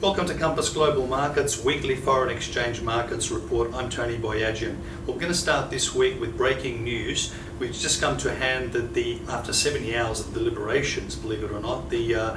Welcome to Compass Global Markets Weekly Foreign Exchange Markets Report. I'm Tony Boyadjian. We're going to start this week with breaking news, which just come to hand that after 70 hours of deliberations, believe it or not, the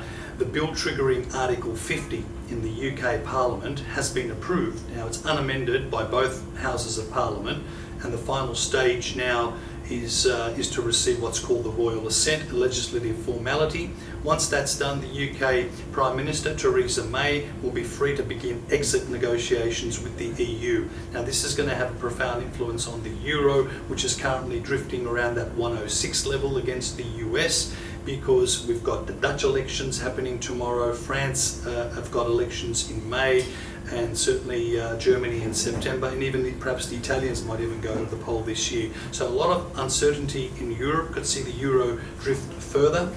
bill triggering Article 50 in the UK Parliament has been approved. Now it's unamended by both Houses of Parliament, and the final stage now is to receive what's called the Royal Assent, a legislative formality. Once that's done, the UK Prime Minister Theresa May will be free to begin exit negotiations with the EU. Now this is going to have a profound influence on the euro, which is currently drifting around that 106 level against the US, because we've got the Dutch elections happening tomorrow, France have got elections in May, and certainly Germany in September, and even perhaps the Italians might even go to the poll this year. So a lot of uncertainty in Europe. Could see the euro drift further,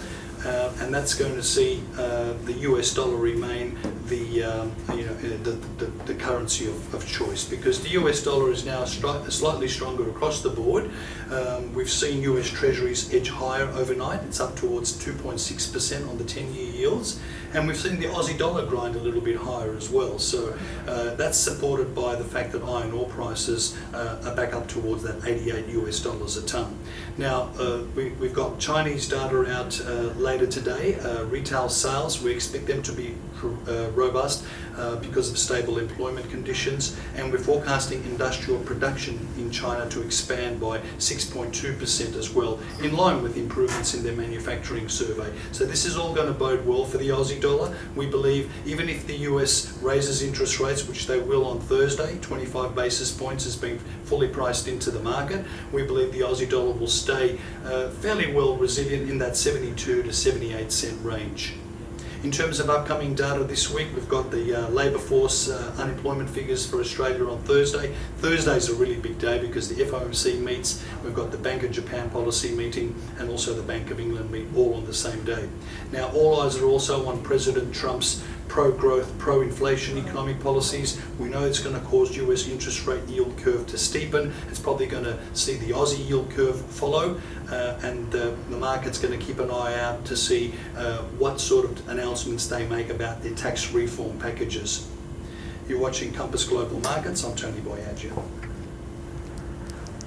and that's going to see the US dollar remain the currency of choice, because the US dollar is now slightly stronger across the board. We've seen US treasuries edge higher overnight. It's up towards 2.6% on the 10-year yields, and we've seen the Aussie dollar grind a little bit higher as well. So that's supported by the fact that iron ore prices are back up towards that $88 a tonne. Now we've got Chinese data out later today. Retail sales, we expect them to be robust because of stable employment conditions, and we're forecasting industrial production in China to expand by 6.2% as well, in line with improvements in their manufacturing survey. So this is all going to bode well for the Aussie dollar. We believe even if the US raises interest rates, which they will on Thursday, 25 basis points has been fully priced into the market, we believe the Aussie dollar will stay fairly well resilient in that 72 to 78 cent range. In terms of upcoming data this week, we've got the labour force unemployment figures for Australia on Thursday. Thursday's a really big day because the FOMC meets, we've got the Bank of Japan policy meeting, and also the Bank of England meet all on the same day. Now all eyes are also on President Trump's pro-growth, pro-inflation economic policies. We know it's going to cause US interest rate yield curve to steepen. It's probably going to see the Aussie yield curve follow, and the market's going to keep an eye out to see what sort of announcements they make about their tax reform packages. You're watching Compass Global Markets. I'm Tony Boyadjian.